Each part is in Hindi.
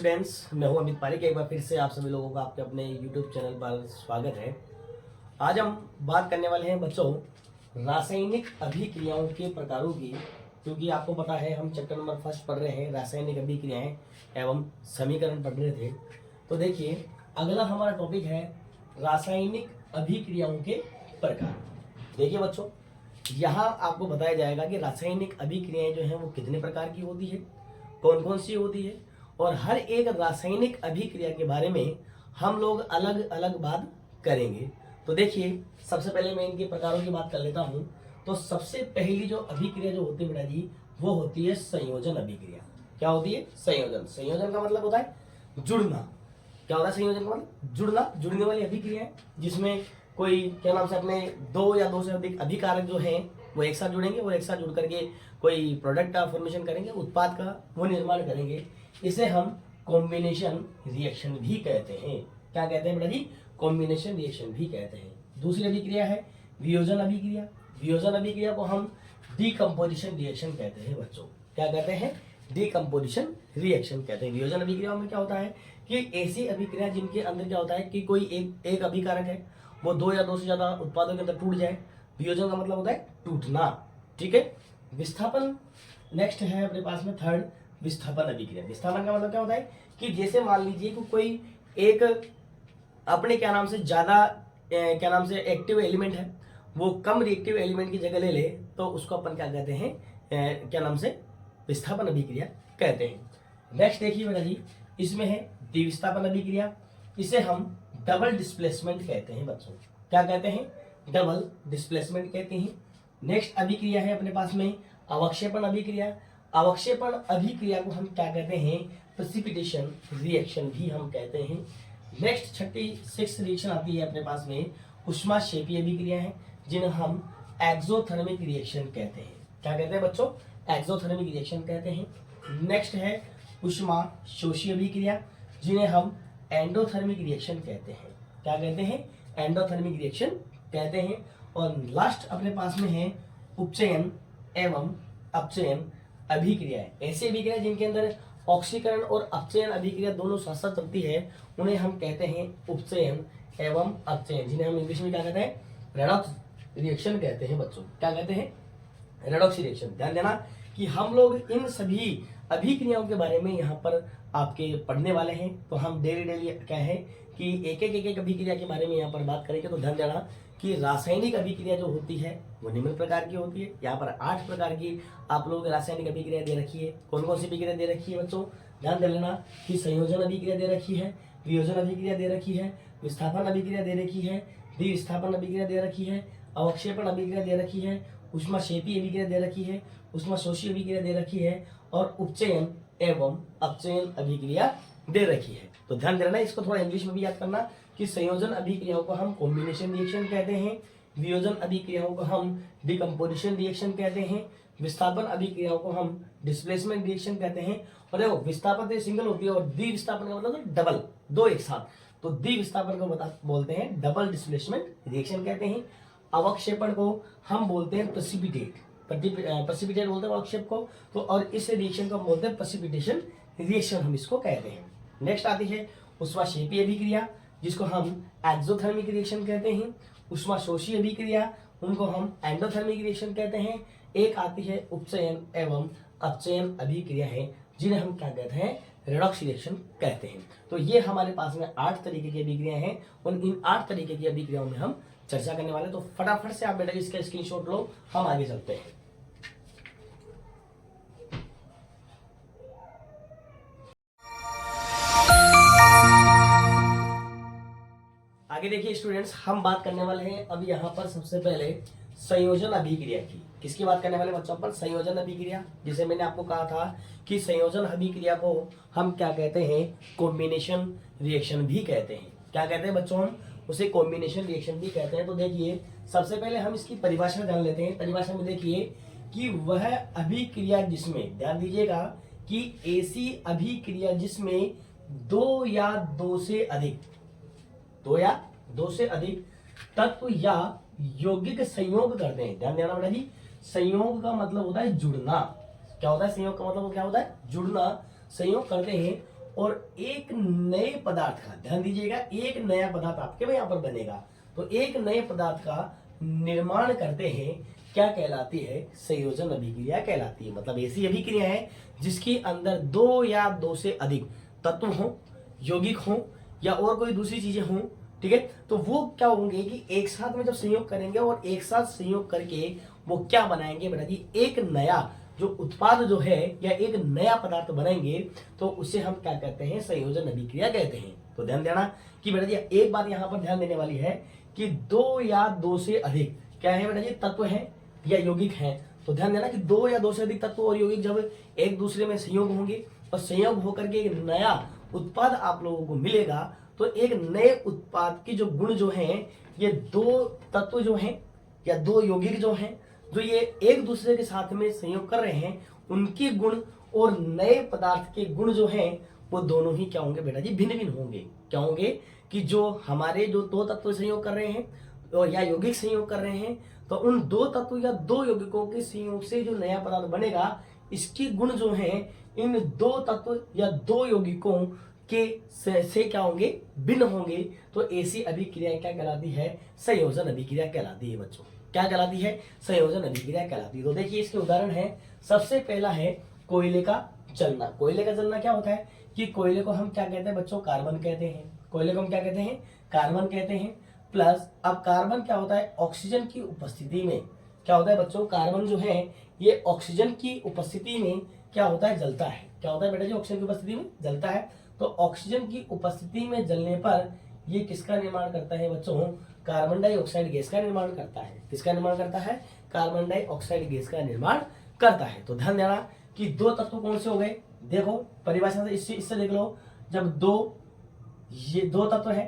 स्टूडेंट्स, मैं हूं अमित पारिक। एक बार फिर से आप सभी लोगों का आपके अपने यूट्यूब चैनल पर स्वागत है। आज हम बात करने वाले हैं बच्चों रासायनिक अभिक्रियाओं के प्रकारों की, क्योंकि आपको पता है हम चैप्टर नंबर 1 पढ़ रहे हैं, रासायनिक अभिक्रियाएं एवं समीकरण पढ़ रहे थे। तो देखिए, अगला हमारा टॉपिक है रासायनिक अभिक्रियाओं के प्रकार। देखिए बच्चों, यहाँ आपको बताया जाएगा कि रासायनिक अभिक्रियाएं जो हैं वो कितने प्रकार की होती है, कौन कौन सी होती है, और हर एक रासायनिक अभिक्रिया के बारे में हम लोग अलग अलग बात करेंगे। तो देखिए, सबसे पहले मैं इनके प्रकारों की बात कर लेता हूँ। तो सबसे पहली जो अभिक्रिया जो होती है बेटा जी, वो होती है संयोजन अभिक्रिया। क्या होती है? संयोजन। संयोजन का मतलब होता है जुड़ना। क्या होता है संयोजन का मतलब? जुड़ना, जुड़ने वाली अभिक्रिया है जिसमें कोई क्या नाम से अपने दो या दो से अधिक अभिकारक जो हैं वो एक साथ जुड़ेंगे और एक साथ जुड़ करके कोई प्रोडक्ट का फॉर्मेशन करेंगे, उत्पाद का वो निर्माण करेंगे। इसे हम कॉम्बिनेशन रिएक्शन भी कहते हैं। क्या कहते हैं बेटा जी? कॉम्बिनेशन रिएक्शन भी कहते हैं। दूसरी अभिक्रिया है वियोजन अभिक्रिया। वियोजन अभिक्रिया को हम डीकम्पोजिशन रिएक्शन कहते हैं बच्चों। क्या कहते हैं? डीकम्पोजिशन रिएक्शन कहते हैं। वियोजन अभिक्रिया में क्या होता है कि ऐसी अभिक्रिया जिनके अंदर क्या होता है कि कोई एक अभिकारक है वो दो या दो से ज्यादा उत्पादों के अंदर टूट जाए। वियोजन का मतलब होता है टूटना। ठीक है। विस्थापन नेक्स्ट है अपने पास में, थर्ड विस्थापन अभिक्रिया। विस्थापन का मतलब क्या होता है कि जैसे मान लीजिए कि कोई एक अपने क्या नाम से ज्यादा क्या नाम से एक्टिव एलिमेंट है, वो कम रिएक्टिव एलिमेंट की जगह ले ले, तो उसको अपन क्या कहते हैं? क्या नाम से? विस्थापन अभिक्रिया कहते हैं। नेक्स्ट देखिए बेटा जी, इसमें है द्विविस्थापन अभिक्रिया। इसे हम डबल डिस्प्लेसमेंट कहते हैं बच्चों। क्या कहते हैं? डबल डिस्प्लेसमेंट कहते हैं। नेक्स्ट अभिक्रिया है अपने पास में अवक्षेपण अभिक्रिया। अवक्षेपण अभिक्रिया को हम क्या कहते हैं? प्रेसिपिटेशन रिएक्शन भी हम कहते हैं। नेक्स्ट 36 रिएक्शन आती है अपने पास में ऊष्माक्षेपी अभिक्रिया है, जिन्हें हम एक्सोथर्मिक रिएक्शन कहते हैं। क्या कहते हैं बच्चों? एक्सोथर्मिक रिएक्शन कहते हैं। नेक्स्ट है ऊष्माशोषी अभिक्रिया, जिन्हें हम एंडोथर्मिक रिएक्शन कहते हैं। क्या कहते हैं? एंडोथर्मिक रिएक्शन कहते हैं। और लास्ट अपने पास में है उपचयन एवं अपचयन अभिक्रिया। ऐसी अभिक्रिया जिनके अंदर ऑक्सीकरण और अपचयन अभिक्रिया दोनों साथ साथ चलती है, उन्हें हम कहते हैं उपचयन एवं अपचयन, जिन्हें हम इंग्लिश में क्या कहते हैं? रेडॉक्स रिएक्शन कहते हैं बच्चों। क्या कहते हैं? Redox reaction. ध्यान देना कि हम लोग इन सभी अभिक्रियाओं के बारे में यहाँ पर आपके पढ़ने वाले हैं। तो हम डेली क्या है कि एक एक अभिक्रिया के बारे में यहाँ पर बात करेंगे। तो ध्यान देना कि रासायनिक अभिक्रिया जो होती है वो निम्न प्रकार की होती है। यहाँ पर 8 प्रकार की आप लोगों को रासायनिक अभिक्रिया दे रखी है। कौन कौन सी अभिक्रिया दे रखी है बच्चों? ध्यान दे लेना कि संयोजन अभिक्रिया दे रखी है, वियोजन अभिक्रिया दे रखी है, विस्थापन अभिक्रिया दे रखी है, द्विविस्थापन अभिक्रिया दे रखी है, अवक्षेपण अभिक्रिया दे रखी है, ऊष्माक्षेपी अभिक्रिया दे रखी है, ऊष्माशोषी अभिक्रिया दे रखी है, और उपचयन एवं अपचयन अभिक्रिया दे रखी है। तो ध्यान देना, इसको थोड़ा इंग्लिश में भी याद करना कि संयोजन अभिक्रियाओं को हम कॉम्बिनेशन रिएक्शन कहते हैं, वियोजन अभिक्रियाओं को हम डिकम्पोजिशन रिएक्शन कहते हैं, विस्थापन अभिक्रियाओं को हम डिस्प्लेसमेंट रिएक्शन कहते हैं। और देखो, विस्थापन सिंगल होती है और द्विविस्थापन का मतलब डबल, दो एक साथ। तो द्विविस्थापन को बोलते हैं डबल डिस्प्लेसमेंट रिएक्शन कहते हैं। अवक्षेपण को हम बोलते हैं प्रेसिपिटेट, प्रेसिपिटेट बोलते हैं अवक्षेप को। तो और इस रिएक्शन को हम बोलते हैं प्रेसिपिटेशन रिएक्शन, हम इसको कहते हैं। नेक्स्ट आती है ऊष्माक्षेपी अभिक्रिया, जिसको हम एक्सोथर्मिक रिएक्शन कहते हैं। ऊष्माशोषी अभिक्रिया, उनको हम एंडोथर्मिक रिएक्शन कहते हैं। एक आती है उपचयन एवं अपचयन अभिक्रिया है, जिन्हें हम क्या कहते हैं? रेडॉक्स रिएक्शन कहते हैं। तो ये हमारे पास में 8 तरीके की अभिक्रिया हैं और इन 8 तरीके की अभिक्रियाओं में हम चर्चा करने वाले। तो फटाफट से आप बेटा इसका स्क्रीनशॉट लो, हम आगे चलते हैं। आगे देखिए स्टूडेंट्स, हम बात करने वाले हैं अब यहाँ पर सबसे पहले संयोजन अभिक्रिया की। किसकी बात करने वाले बच्चों पर? संयोजन अभिक्रिया, जिसे मैंने आपको कहा था कि संयोजन अभिक्रिया को हम क्या कहते हैं? कॉम्बिनेशन रिएक्शन भी कहते हैं। क्या कहते हैं बच्चों? हम उसे कॉम्बिनेशन रिएक्शन भी कहते हैं। तो देखिए, सबसे पहले हम इसकी परिभाषा जान लेते हैं। परिभाषा में देखिए कि वह अभिक्रिया जिसमें, ध्यान दीजिएगा कि ऐसी अभिक्रिया जिसमें दो या दो से अधिक तत्व या यौगिक संयोग करते हैं। ध्यान देना बेटा जी, संयोग का मतलब होता है जुड़ना। क्या होता है संयोग का मतलब? क्या होता है? जुड़ना। संयोग करते हैं और एक नए पदार्थ का, ध्यान दीजिएगा, एक नया पदार्थ आपके यहाँ पर बनेगा, तो एक नए पदार्थ का निर्माण करते हैं, क्या कहलाती है? संयोजन अभिक्रिया कहलाती है। मतलब ऐसी अभिक्रिया है जिसके अंदर दो या दो से अधिक तत्व हो, यौगिक हो या और कोई दूसरी चीजें हों, ठीक है, तो वो क्या होंगे कि एक साथ में जब संयोग करेंगे और एक साथ संयोग करके वो क्या बनाएंगे बेटा जी? एक नया जो उत्पाद जो है या एक नया पदार्थ बनाएंगे, तो उसे हम क्या कहते हैं? संयोजन अभिक्रिया कहते हैं। तो ध्यान देना कि बेटा जी एक बात यहाँ पर ध्यान देने वाली है कि दो या दो से अधिक क्या है बेटा जी? तत्व है या यौगिक है। तो ध्यान देना कि दो या दो से अधिक तत्व और यौगिक जब एक दूसरे में संयोग होंगे और संयोग होकर के एक नया उत्पाद आप लोगों को मिलेगा, तो एक नए उत्पाद के जो गुण जो हैं, ये दो तत्व जो हैं या दो यौगिक जो हैं, जो ये एक दूसरे के साथ में संयोग कर रहे हैं, उनके गुण और नए पदार्थ के गुण जो हैं वो दोनों ही क्या होंगे बेटा जी? भिन्न भिन्न होंगे। क्या होंगे कि जो हमारे जो दो तत्व संयोग कर रहे हैं और या यौगिक संयोग कर रहे हैं, तो उन दो तत्व या दो यौगिकों के संयोग से जो नया पदार्थ बनेगा, इसके गुण जो हैं इन दो तत्व या दो यौगिकों के से क्या होंगे? भिन्न होंगे। तो ऐसी अभिक्रिया क्या कहलाती है? संयोजन अभिक्रिया कहलाती है बच्चों। क्या कहलाती है? संयोजन अभिक्रिया कहलाती है। तो देखिए इसके उदाहरण है। सबसे पहला है कोयले का जलना। कोयले का जलना क्या होता है कि कोयले को हम क्या कहते हैं बच्चों? कार्बन कहते हैं। कोयले को हम क्या कहते हैं? कार्बन कहते हैं। प्लस अब कार्बन क्या होता है? ऑक्सीजन की उपस्थिति में क्या होता है बच्चों? कार्बन जो है ये ऑक्सीजन की उपस्थिति में क्या होता है? जलता है। क्या होता है बेटा जी? ऑक्सीजन की उपस्थिति में जलता है। तो ऑक्सीजन की उपस्थिति में जलने पर ये किसका निर्माण करता है बच्चों? कार्बन डाइऑक्साइड गैस का निर्माण करता है। किसका निर्माण करता है? कार्बन डाइऑक्साइड गैस का निर्माण करता है। तो ध्यान देना कि दो तत्व कौन से हो गए? देखो परिभाषा से इससे देख लो, जब ये दो तत्व है,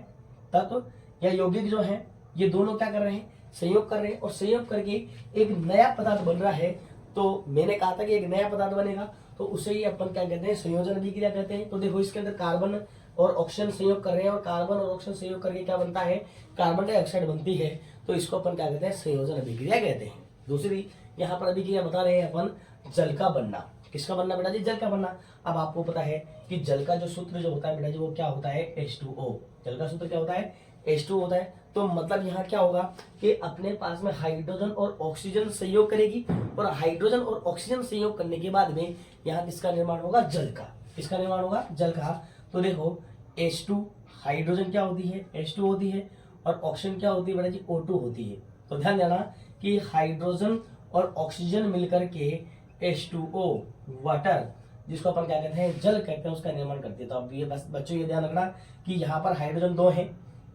तत्व या यौगिक जो है, ये दोनों क्या कर रहे हैं? संयोग कर रहे हैं और संयोग करके एक नया पदार्थ बन रहा है। तो मैंने कहा था कि एक नया पदार्थ बनेगा, तो उसे ही अपन क्या कहते हैं? संयोजन अभिक्रिया कहते हैं। तो देखो इसके अंदर कार्बन और ऑक्सीजन संयोग कर रहे हैं और कार्बन और ऑक्सीजन संयोग करके क्या बनता है? कार्बन डाइऑक्साइड बनती है। तो इसको अपन क्या कहते हैं? संयोजन अभिक्रिया कहते हैं। दूसरी यहाँ पर अभिक्रिया बता रहे हैं अपन, जल का बनना। किसका बनना बेटा जी? जल का बनना। अब आपको पता है कि जल का जो सूत्र जो होता है बेटा जी वो क्या होता है? H2O। जल का सूत्र क्या होता है? H2O होता है। तो मतलब यहाँ क्या होगा कि अपने पास में हाइड्रोजन और ऑक्सीजन संयोग करेगी और हाइड्रोजन और ऑक्सीजन संयोग करने के बाद में यहाँ किसका निर्माण होगा? जल का। किसका निर्माण होगा? जल का। तो देखो H2 हाइड्रोजन क्या होती है? H2 होती है और ऑक्सीजन क्या होती है बेटा जी? O2 होती है। तो ध्यान देना कि हाइड्रोजन और ऑक्सीजन मिलकर के H2O वाटर, जिसको अपन क्या कहते हैं? जल कहते हैं, उसका निर्माण करती है। तो अब ये बस बच्चों ये ध्यान रखना कि यहाँ पर हाइड्रोजन 2 है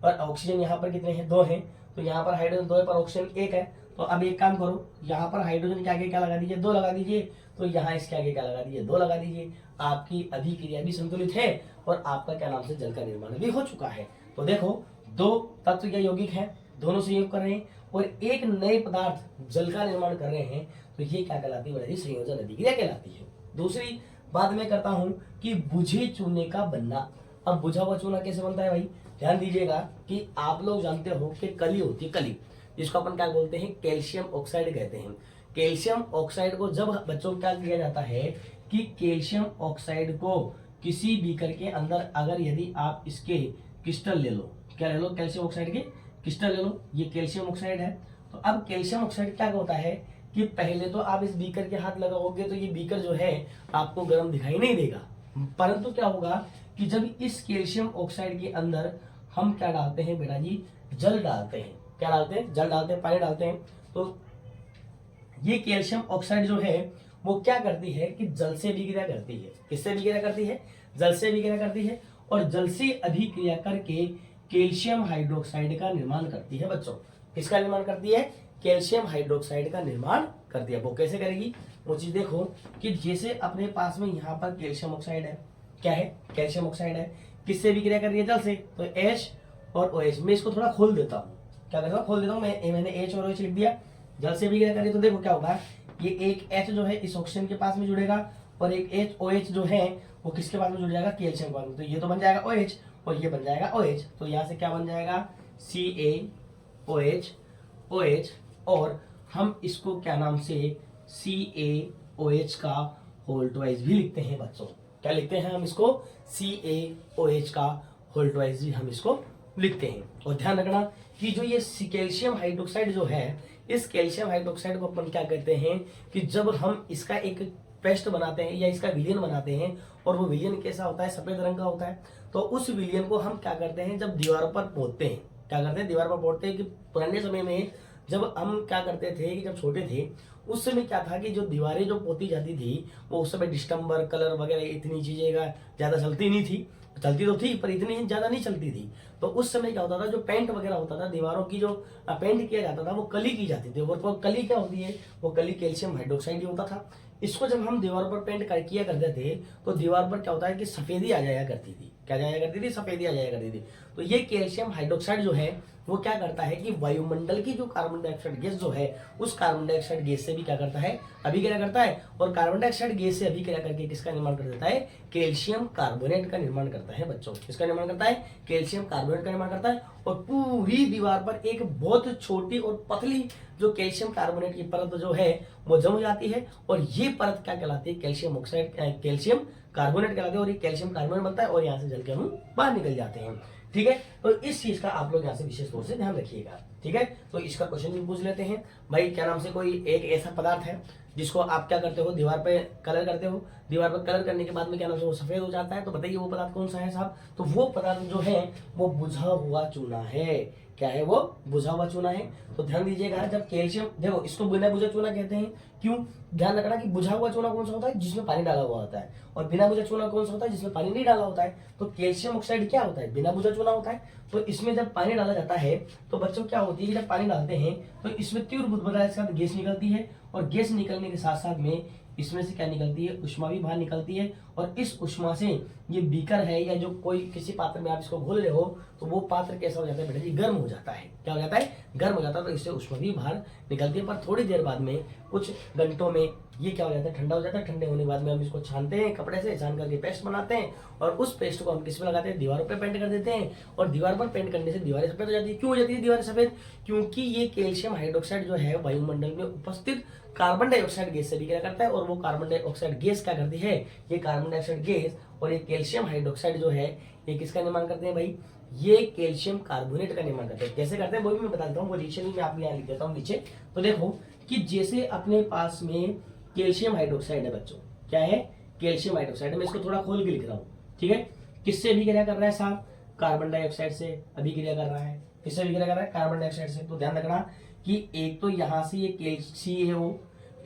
और ऑक्सीजन यहाँ पर कितने हैं? 2 हैं। तो यहाँ पर हाइड्रोजन 2 है पर ऑक्सीजन 1 है। तो अब एक काम करो, यहाँ पर हाइड्रोजन के आगे क्या लगा दीजिए? 2 लगा दीजिए। तो यहाँ इसके आगे क्या लगा दीजिए? 2 लगा दीजिए। आपकी अभिक्रिया भी संतुलित है और आपका क्या नाम से जल का निर्माण भी हो चुका है। तो देखो दो तत्व या यौगिक हैं, दोनों संयोग कर रहे हैं और एक नए पदार्थ जल का निर्माण कर रहे हैं, तो ये क्या कहलाती है? संयोजन अभिक्रिया कहलाती है। दूसरी बात मैं करता हूं कि बुझे चूने का बनना। अब बुझा हुआ चूना कैसे बनता है भाई? ध्यान दीजिएगा कि आप लोग जानते हो कि कली होती है, कली, जिसको अपन क्या बोलते हैं? कैल्शियम ऑक्साइड कहते हैं। कैल्शियम ऑक्साइड को जब बच्चों क्या किया जाता है कि कैल्शियम ऑक्साइड को किसी बीकर के अंदर अगर यदि आप इसके क्रिस्टल ले लो, क्या ले लो? कैल्शियम ऑक्साइड के क्रिस्टल ले लो। ये कैल्शियम ऑक्साइड है। तो अब कैल्शियम ऑक्साइड क्या होता है कि पहले तो आप इस बीकर के हाथ लगाओगे तो ये बीकर जो है आपको गर्म दिखाई नहीं देगा, परंतु क्या होगा कि जब इस कैल्शियम ऑक्साइड के अंदर हम क्या डालते हैं बेटा जी? जल डालते हैं। क्या डालते हैं? जल डालते हैं, पानी डालते हैं। तो ये कैल्शियम ऑक्साइड जो है वो क्या करती है कि जल से अभिक्रिया करती है। किससे अभिक्रिया करती है? जल से अभिक्रिया करती है और जल से अभिक्रिया करके कैल्शियम हाइड्रोक्साइड का निर्माण करती है बच्चों। किसका निर्माण करती है? कैल्शियम हाइड्रोक्साइड का निर्माण करती है। वो कैसे करेगी? वो चीज देखो कि जैसे अपने पास में यहाँ पर कैल्शियम ऑक्साइड है, क्या है? कैल्शियम ऑक्साइड है। किससे अभिक्रिया कर रही है? जल से। तो H और OH। मैं इसको थोड़ा खोल देता हूँ, क्या करता हूँ? खोल देता हूँ। मैंने H और OH लिख दिया। जल से अभिक्रिया करी तो देखो क्या होगा, ये एक H जो है इस ऑक्सीजन के पास में जुड़ेगा और एक OH जो है वो किसके पास में जुड़ जाएगा? कैल्शियम के पास में। तो ये तो बन जाएगा OH और ये बन जाएगा OH। तो यहाँ से क्या बन जाएगा? CaOH OH, और हम इसको क्या नाम से CaOH का होल ट्वाइस भी लिखते हैं बच्चों। क्या लिखते हैं हम इसको, CaOH का होल ट्वाइस ही हम इसको लिखते हैं। और ध्यान रखना कि जो ये कैल्शियम हाइड्रोक्साइड जो है, इस कैल्शियम हाइड्रोक्साइड को अपन क्या कहते हैं कि जब हम इसका एक पेस्ट बनाते हैं या इसका विलियन बनाते हैं, और वो विलियन कैसा होता है, सफेद रंग का होता है, तो उस विलियन को हम क्या करते हैं, जब दीवारों पर पोतते हैं, क्या करते हैं, दीवार पर पोतते हैं। कि पुराने समय में जब हम क्या करते थे कि जब छोटे थे उस समय क्या था कि जो दीवारें जो पोती जाती थी वो उस समय डिस्टेम्बर कलर वगैरह इतनी चीजें का ज्यादा चलती नहीं थी, चलती तो थी पर इतनी ज्यादा नहीं चलती थी। तो उस समय क्या होता था, जो पेंट वगैरह होता था दीवारों की, जो पेंट किया जाता था वो कली की जाती थी। और वो कली क्या होती है, वो कली कैल्शियम हाइड्रोक्साइड ही होता था। इसको जब हम दीवारों पर पेंट किया करते थे तो दीवार पर क्या होता है कि सफेदी आ जाया करती थी, क्या जाया करती थी, सफेदी आ जाया करती थी। तो ये कैल्शियम हाइड्रोक्साइड जो है वो क्या करता है कि वायुमंडल की जो कार्बन डाइऑक्साइड गैस जो है उस कार्बन डाइऑक्साइड गैस से भी क्या करता है, अभिक्रिया करता है। और कार्बन डाइऑक्साइड गैस से अभिक्रिया करके किसका निर्माण कर देता है, कैल्शियम कार्बोनेट का निर्माण करता है बच्चों। किसका निर्माण करता है, कैल्शियम कार्बोनेट का निर्माण करता है। और पूरी दीवार पर एक बहुत छोटी और पतली जो कैल्शियम कार्बोनेट की परत जो है वो जम जाती है, और ये परत क्या कहलाती है, कैल्शियम ऑक्साइड, कैल्शियम कार्बोनेट कहलाते हैं। और ये कैल्शियम कार्बोनेट बनता है और यहाँ से जल के हम बाहर निकल जाते हैं। ठीक है, तो इस चीज का आप लोग यहाँ से विशेष तौर से ध्यान रखिएगा। ठीक है, तो इसका क्वेश्चन भी पूछ लेते हैं भाई, क्या नाम से कोई एक ऐसा पदार्थ है जिसको आप क्या करते हो, दीवार पे कलर करते हो, दीवार पर कलर करने के बाद में क्या नाम से वो सफेद हो जाता है, तो बताइए वो पदार्थ कौन सा है साहब। तो वो पदार्थ जो है वो बुझा हुआ चूना है। क्या है वो, बुझा हुआ चूना है। तो ध्यान दीजिएगा, जब कैल्शियम, देखो इसको बिना बुझा चूना कहते हैं, क्यों, ध्यान रखना कि बुझा हुआ चूना कौन सा होता है, जिसमें पानी डाला हुआ होता है, और बिना बुझा चूना कौन सा होता है, जिसमें पानी नहीं डाला होता है। तो कैल्शियम ऑक्साइड क्या होता है, बिना बुझा चूना होता है। तो इसमें जब पानी डाला जाता है तो बच्चों क्या होती है कि जब पानी डालते हैं तो इसमें तीव्र बुदबुदाहट के साथ गैस निकलती है, और गैस निकलने के साथ साथ में इसमें से क्या निकलती है, उष्मा भी बाहर निकलती है। और इस उष्मा से ये बीकर है या जो कोई किसी पात्र में आप इसको घोल रहे हो तो वो पात्र कैसा हो जाता है बेटा जी, गर्म हो जाता है। क्या हो जाता है, गर्म हो जाता है। तो इससे उष्मा भी बाहर निकलती है, पर थोड़ी देर बाद में, कुछ घंटों में ये क्या हो जाता है, ठंडा हो जाता है। ठंडे होने के बाद में हम इसको छानते हैं कपड़े से, छान करके पेस्ट बनाते हैं, और उस पेस्ट को हम किस पे लगाते हैं, दीवारों पे पेंट कर देते हैं। और दीवार पर पेंट करने से दीवारें सफेद हो जाती है। क्यों हो जाती है दीवारें सफेद, क्योंकि ये कैल्शियम हाइड्रोक्साइड जो है वायुमंडल में उपस्थित कार्बन डाइऑक्साइड गैस से भी क्या करता है, और वो कार्बन डाइऑक्साइड गैस क्या करती है, ये कार्बन डाइऑक्साइड गैस और ये कैल्शियम हाइड्रोक्साइड जो है ये किसका निर्माण करते हैं भाई, ये कैल्शियम कार्बोनेट का निर्माण करते हैं। कैसे करते हैं वो भी मैं बता देता हूँ, वो रिएक्शन भी मैं आपको यहाँ लिख देता हूँ नीचे। तो देखो कि जैसे अपने पास में कैल्शियम हाइड्रोक्साइड है बच्चों, क्या है, कैल्शियम हाइड्रोक्साइड। मैं इसको थोड़ा खोल के लिख रहा हूँ। ठीक है, किससे अभिक्रिया कर रहा है साहब, कार्बन डाइऑक्साइड से अभिक्रिया कर रहा है। किससे अभिक्रिया कर रहा है, कार्बन डाइऑक्साइड से। तो ध्यान रखना कि एक तो यहाँ से ये CaO,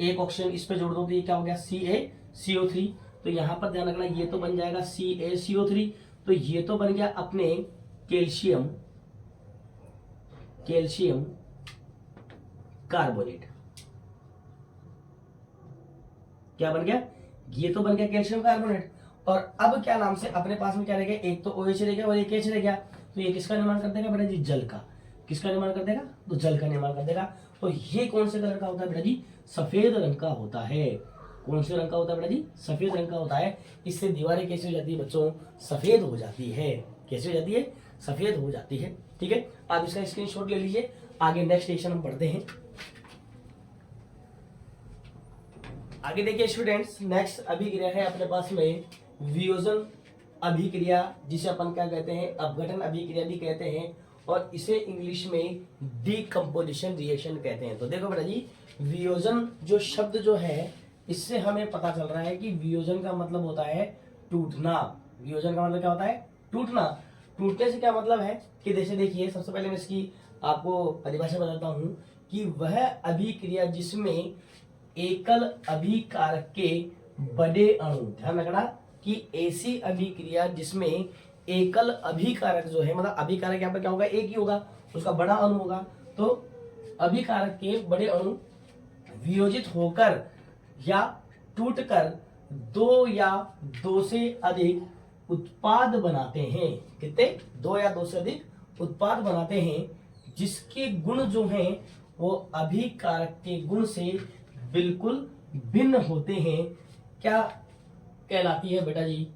एक ऑक्सीजन इस पे जोड़ दो तो ये क्या हो गया, CaCO3। तो यहाँ पर ध्यान रखना ये तो बन जाएगा CaCO3। तो ये तो बन गया अपने कैल्शियम कार्बोनेट। क्या बन गया, ये तो बन गया कैल्शियम कार्बोनेट। और अब क्या नाम से अपने पास में क्या रह गया, एक तो OH रह गया और एक H रह गया। तो ये किसका निर्माण कर देगा बेटा जी, जल का। किसका निर्माण कर देगा, तो जल का निर्माण कर देगा। तो ये कौन से कलर का होता है बेटा जी, सफेद रंग का होता है। कौन से रंग का होता है बेटा जी, सफेद रंग का होता है। इससे दीवारें कैसी हो जाती है बच्चों, सफेद हो जाती है। कैसे हो जाती है, सफेद हो जाती है। ठीक है, आप इसका स्क्रीनशॉट ले लीजिए। आगे नेक्स्ट सेक्शन हम पढ़ते हैं। आगे देखिए स्टूडेंट्स, नेक्स्ट अभिक्रिया है अपने पास में वियोजन अभिक्रिया, जिसे अपन क्या कहते हैं, अपघटन अभिक्रिया भी कहते हैं, और इसे इंग्लिश में डीकम्पोजिशन रिएक्शन कहते हैं। तो देखो बेटा जी, वियोजन जो शब्द जो है इससे हमें पता चल रहा है कि वियोजन का मतलब होता है टूटना। वियोजन का मतलब क्या होता है, टूटना। टूटने से क्या मतलब है कि जैसे देखिए, सबसे पहले मैं इसकी आपको परिभाषा बताता हूं कि वह अभिक्रिया जिसमें एकल अभिकारक के बड़े अणु, ध्यान रखना कि ऐसी अभिक्रिया जिसमें एकल अभिकारक जो है, मतलब अभिकारक यहाँ पर क्या होगा, एक ही होगा, उसका बड़ा अणु होगा। तो अभिकारक के बड़े अणु वियोजित होकर या टूटकर दो या दो से अधिक उत्पाद बनाते हैं। कितने, दो या दो से अधिक उत्पाद बनाते हैं, जिसके गुण जो हैं वो अभिकारक के गुण से बिल्कुल भिन्न होते हैं। क्या कहलाती है बेटा जी,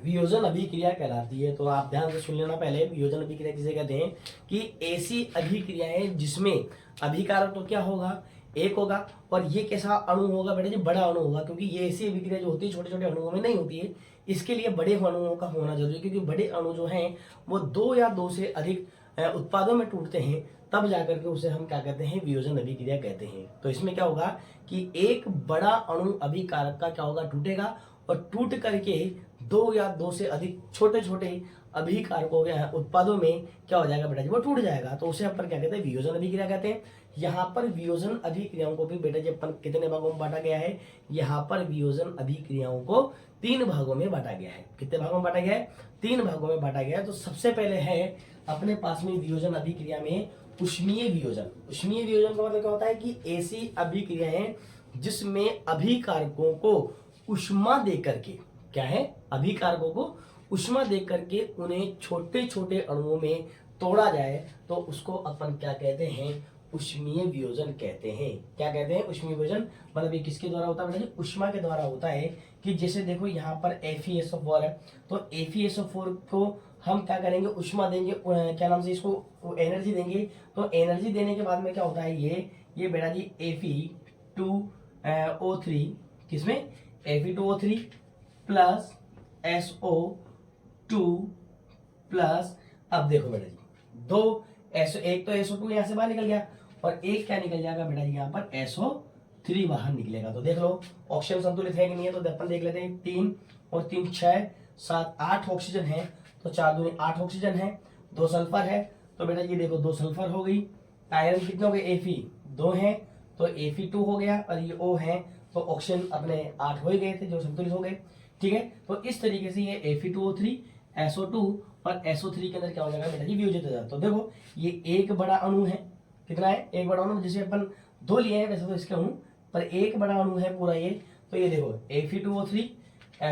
वियोजन अभिक्रिया कहलाती है। तो आप ध्यान से सुन लेना पहले, वियोजन अभिक्रिया किसे कहते हैं कि ऐसी अभिक्रियाएं जिसमें अभिकारक तो क्या होगा, एक होगा, और ये कैसा अणु होगा बेटा जी, बड़ा अणु होगा। क्योंकि ये ऐसी अभिक्रिया जो होती है छोटे छोटे अणुओं में नहीं होती है, इसके लिए बड़े अणुओं का होना जरूरी है, क्योंकि बड़े अणु जो हैं वो 2 या 2 से अधिक उत्पादों में टूटते हैं, तब जाकर के उसे हम क्या कहते हैं, वियोजन अभिक्रिया कहते हैं। तो इसमें क्या होगा कि एक बड़ा अणु अभिकारक का क्या होगा, टूटेगा, और टूट करके 2 या 2 से अधिक छोटे छोटे अभिकारकों के उत्पादों में क्या हो जाएगा बेटा जी, वो टूट जाएगा। तो उसे अपन क्या कहते हैं, वियोजन अभिक्रिया कहते हैं। यहाँ पर वियोजन अभिक्रियाओं को भी बेटा जी अपन कितने भागों में बांटा गया है, यहाँ पर वियोजन अभिक्रियाओं को 3 भागों में बांटा गया है। कितने भागों में बांटा गया है, 3 भागों में बांटा गया है। तो सबसे पहले है अपने पास में वियोजन अभिक्रिया में ऊष्मीय वियोजन। ऊष्मीय वियोजन का मतलब क्या होता है कि ऐसी अभिक्रियाएं जिसमें अभिकारकों को ऊष्मा दे करके, क्या है, अभिकारकों को ऊष्मा दे करके उन्हें छोटे छोटे अणुओं में तोड़ा जाए, तो उसको अपन क्या कहते हैं, ऊष्मीय वियोजन कहते हैं। क्या कहते हैं, ऊष्मीय वियोजन। मतलब ये किसके द्वारा होता है, ऊष्मा के द्वारा होता है। कि जैसे देखो यहाँ पर FeSO4 है, तो FeSO4 को हम क्या करेंगे, ऊष्मा देंगे, क्या नाम से, इसको एनर्जी देंगे। तो एनर्जी देने के बाद में क्या होता है, ये बेटा जी Fe2O3, किसमें, Fe2O3 प्लस SO2 प्लस, अब देखो बेटा जी, एक तो SO2 यहाँ से बाहर निकल गया, और एक क्या निकल जाएगा बेटा जी, यहाँ पर SO3 बाहर निकलेगा। तो देख लो ऑक्सीजन संतुलित है कि नहीं है। तो अपन देख लेते हैं, 3 और 3 6 7 8 ऑक्सीजन है, तो 4 दूनी 8 ऑक्सीजन है, 2 सल्फर है। तो बेटा ये देखो 2 सल्फर हो गई। आयरन कितने हो गए, Fe 2 है, तो Fe2 हो गया, और ये O है, तो ऑक्सीजन अपने 8 हो ही गए थे जो संतुलित हो गए। ठीक है, तो इस तरीके से ये Fe2O3 SO2 और SO3 के अंदर क्या हो जाएगा बेटा जी, वियोजित हो जाता है। तो देखो ये एक बड़ा अणु है, कितना है, एक बड़ा अणु, जिसे अपन 2 लिए हैं वैसे तो इसके अणु, पर एक बड़ा अणु है पूरा ये। तो ये देखो Fe2O3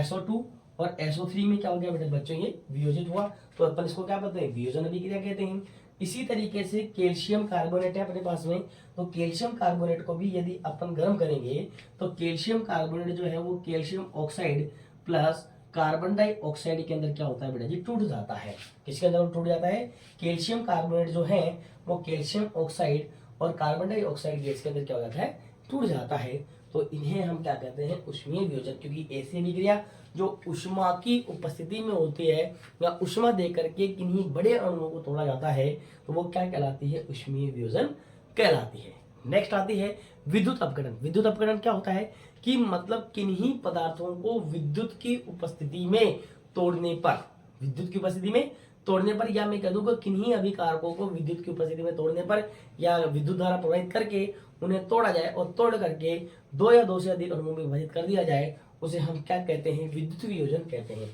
SO2 और SO3 में क्या हो गया बेटा बच्चों, ये वियोजित हुआ। तो अपन इसको क्या कहते हैं, वियोजन अभिक्रिया कहते हैं। इसी तरीके से कैल्शियम कार्बोनेट है अपने पास में, तो कैल्शियम कार्बोनेट को भी यदि अपन गर्म करेंगे, तो कैल्शियम कार्बोनेट जो है वो calcium oxide plus carbon dioxide के अंदर क्या होता है बेटा जी, टूट जाता है। किसके अंदर टूट जाता है, कैल्शियम कार्बोनेट जो है वो कैल्शियम ऑक्साइड और कार्बन डाइऑक्साइड गैस के अंदर क्या हो जाता है, टूट जाता है। तो इन्हें हम क्या कहते हैं, ऊष्मीय वियोजन। क्योंकि ऐसी अभिक्रिया जो ऊष्मा की उपस्थिति में होती है या ऊष्मा देकर के किन्हीं बड़े अणुओं को तोड़ा जाता है, तो वो क्या कहलाती है, ऊष्मीय वियोजन कहलाती है। नेक्स्ट आती है विद्युत अपघटन। विद्युत अपघटन क्या होता है कि मतलब किन्हीं पदार्थों को विद्युत की उपस्थिति में तोड़ने पर, विद्युत की उपस्थिति में तोड़ने पर, या मैं कह दूंगा किन्हीं अभिकारकों को विद्युत की उपस्थिति में तोड़ने पर या विद्युत धारा प्रवाहित करके उन्हें तोड़ा जाए और तोड़ करके 2 या 2 से अधिक अणुओं में विभाजित कर दिया जाए, उसे हम क्या कहते हैं, विद्युत वियोजन कहते हैं।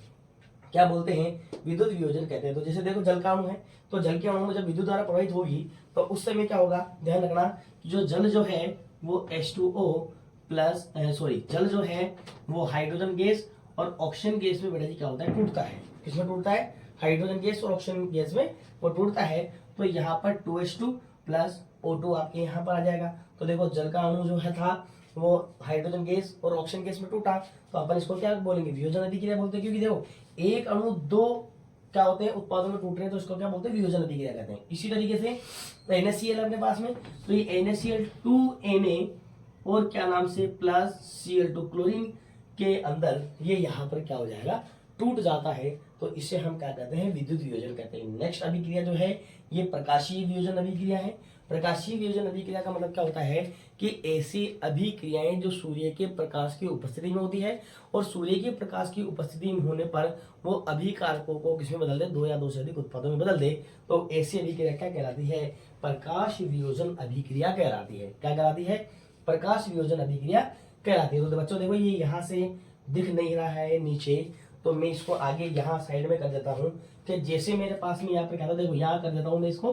क्या बोलते हैं, विद्युत वियोजन कहते हैं। तो जैसे देखो जल का अणु है, तो जल के अणु में जब विद्युत धारा प्रवाहित होगी तो उस समय क्या होगा, ध्यान रखना, जो जल जो है वो H2O प्लस जल जो है वो हाइड्रोजन गैस और ऑक्सीजन गैस में बेटा जी क्या होता है, टूटता है। किसमें टूटता है, हाइड्रोजन गैस और ऑक्सीजन गैस में वो टूटता है। तो यहाँ पर 2H2 प्लस O2 आपके यहाँ पर आ जाएगा। तो देखो जल का अणु जो है था वो हाइड्रोजन गैस और ऑक्सीजन गैस में टूटा, तो अपन इसको क्या बोलेंगे, वियोजन अभिक्रिया बोलते हैं। क्योंकि देखो एक अणु 2 क्या होते हैं, उत्पादों में टूट रहे हैं, तो इसको क्या बोलते हैं, वियोजन अभिक्रिया कहते हैं। इसी तरीके से NaCl अपने पास में, तो ये NaCl2Na और क्या नाम से प्लस Cl2 क्लोरीन के अंदर ये यहाँ पर क्या हो जाएगा, टूट जाता है। तो इसे हम क्या कहते हैं, विद्युत वियोजन कहते हैं। नेक्स्ट अभिक्रिया जो है ये प्रकाशीय वियोजन अभिक्रिया है। प्रकाशीय वियोजन अभिक्रिया का मतलब क्या होता है कि ऐसी अभिक्रियाएं जो सूर्य के प्रकाश की उपस्थिति में होती है और सूर्य के प्रकाश की उपस्थिति में होने पर वो अभिकारकों को किसमें बदल दे, 2 या 2 से अधिक उत्पादों में बदल दे, तो ऐसी अभिक्रिया क्या कहलाती है, प्रकाश वियोजन अभिक्रिया कहलाती है। क्या कहलाती है, प्रकाश वियोजन अभिक्रिया कहलाती है। तो बच्चों देखो ये यहाँ से दिख नहीं रहा है नीचे, तो मैं इसको आगे यहाँ साइड में कर देता हूँ। कि जैसे मेरे पास में यहाँ पे क्या था, देखो यहाँ कर देता हूँ मैं इसको,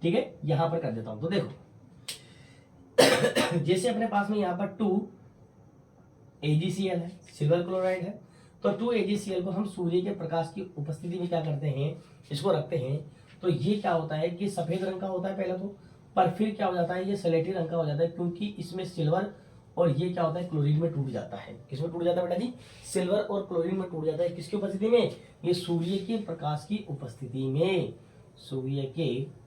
ठीक है, यहाँ पर कर देता हूँ। तो देखो जैसे अपने पास में यहाँ पर 2AgCl है, सिल्वर क्लोराइड है, तो 2AgCl को हम सूर्य के प्रकाश की उपस्थिति में क्या करते हैं, इसको रखते हैं। तो ये क्या होता है कि सफेद रंग का होता है पहला तो, पर फिर क्या हो जाता है, ये स्लेटी रंग का हो जाता है, क्योंकि इसमें सिल्वर और ये क्या होता है, क्लोरीन में टूट जाता है। किसमें टूट जाता है बेटा जी, सिल्वर और क्लोरीन में टूट जाता है। किसकी उपस्थिति में, ये सूर्य के प्रकाश की उपस्थिति में, सूर्य के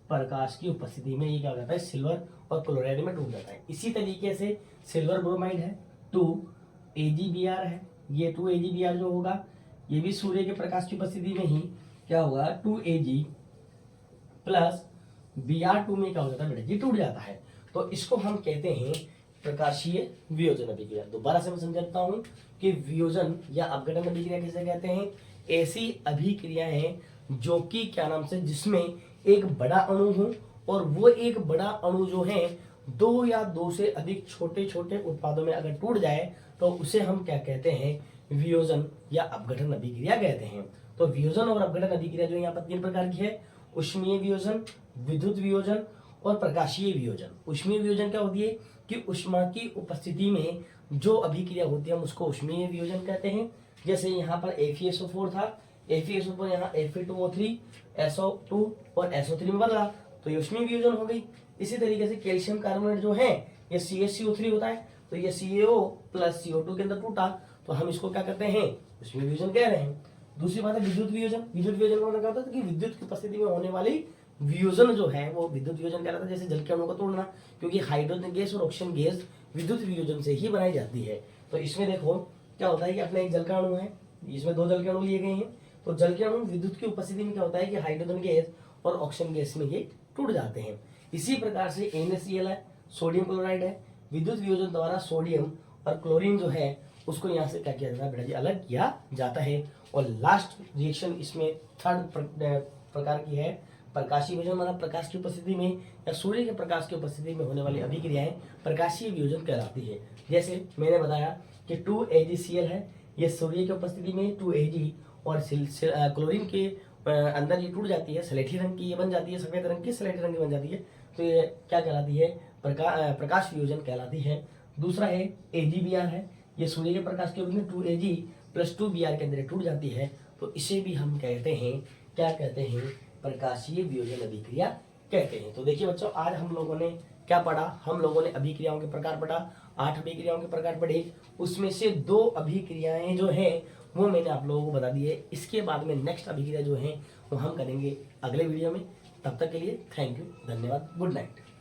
प्रकाश की उपस्थिति में ये क्या हो जाता है, सिल्वर और क्लोराइड में टूट जाता है। इसी तरीके से सिल्वर ब्रोमाइड है, 2AgBr है, ये 2Ag जो होगा ये भी सूर्य के प्रकाश की उपस्थिति में ही क्या होगा 2Ag प्लस Br2 में क्या हो जाता है बेटा जी टूट जाता है। तो इसको हम कहते हैं प्रकाशीय वियोजन अभिक्रिया। दोबारा से मैं समझाता हूं कि वियोजन या अपघटन अभिक्रिया किसे कहते हैं? ऐसी अभिक्रिया है जो कि क्या नाम से जिसमें एक बड़ा अणु हो और वो एक बड़ा अणु जो है दो या दो से अधिक छोटे छोटे उत्पादों में अगर टूट जाए तो उसे हम क्या कहते हैं? वियोजन या अपघटन अभिक्रिया कहते हैं। तो वियोजन और अपघटन अभिक्रिया जो यहाँ पर 3 प्रकार की है, ऊष्मीय वियोजन, विद्युत वियोजन और प्रकाशीय वियोजन। ऊष्मीय वियोजन क्या होती है कि ऊष्मा की उपस्थिति में जो अभिक्रिया होती है हम उसको ऊष्मीय वियोजन कहते हैं। जैसे यहाँ पर FeSO4 था, FeSO4 यहाँ Fe2O3, SO2 और SO3 में बदला तो ये ऊष्मीय वियोजन हो गई। इसी तरीके से कैल्शियम कार्बोनेट जो है ये CaCO3 होता है तो ये CaO प्लस CO2 के अंदर टूटा तो हम इसको क्या करते हैं? ऊष्मीय वियोजन कह रहे हैं। दूसरी बात है विद्युत वियोजन। विद्युत वियोजन का मतलब क्या होता है कि विद्युत की उपस्थिति में होने वाली वियोजन जो है वो विद्युत वियोजन कहलाता है। जैसे जल के अणु को तोड़ना, क्योंकि हाइड्रोजन गैस और ऑक्सीजन गैस विद्युत वियोजन से ही बनाई जाती है। तो इसमें देखो क्या होता है कि अपना एक जल का अणु है, इसमें 2 जल के अणु लिए गए हैं तो जल के अणु विद्युत की उपस्थिति में क्या होता है कि हाइड्रोजन गैस और ऑक्सीजन गैस में ये टूट जाते हैं। इसी प्रकार से NaCl है, सोडियम क्लोराइड है, विद्युत वियोजन द्वारा सोडियम और क्लोरीन जो है उसको यहाँ से क्या किया जाता है बेटा जी? अलग किया जाता है। और लास्ट रिएक्शन इसमें 3rd प्रकार की है प्रकाशीय वियोजन, मतलब प्रकाश की उपस्थिति में या सूर्य के प्रकाश की उपस्थिति में होने वाली अभिक्रियाएं प्रकाशीय वियोजन कहलाती है। जैसे मैंने बताया कि 2AgCl है, ये सूर्य की उपस्थिति में 2Ag और क्लोरीन के अंदर ये टूट जाती है, स्लेटी रंग की ये बन जाती है, सफेद रंग की स्लेटी रंग की बन जाती है तो ये क्या कहलाती है? प्रकाश वियोजन कहलाती है। दूसरा है AgBr है, ये सूर्य के प्रकाश के रूप में 2Ag प्लस 2Br के अंदर टूट जाती है तो इसे भी हम कहते हैं क्या कहते हैं? प्रकाशीय वियोजन अभिक्रिया कहते हैं। तो देखिए बच्चों आज हम लोगों ने क्या पढ़ा? हम लोगों ने अभिक्रियाओं के प्रकार पढ़ा, 8 अभिक्रियाओं के प्रकार पढ़े, उसमें से 2 अभिक्रियाएं जो हैं वो मैंने आप लोगों को बता दी है। इसके बाद में नेक्स्ट अभिक्रिया जो है वो हम करेंगे अगले वीडियो में। तब तक के लिए थैंक यू, धन्यवाद, गुड नाइट।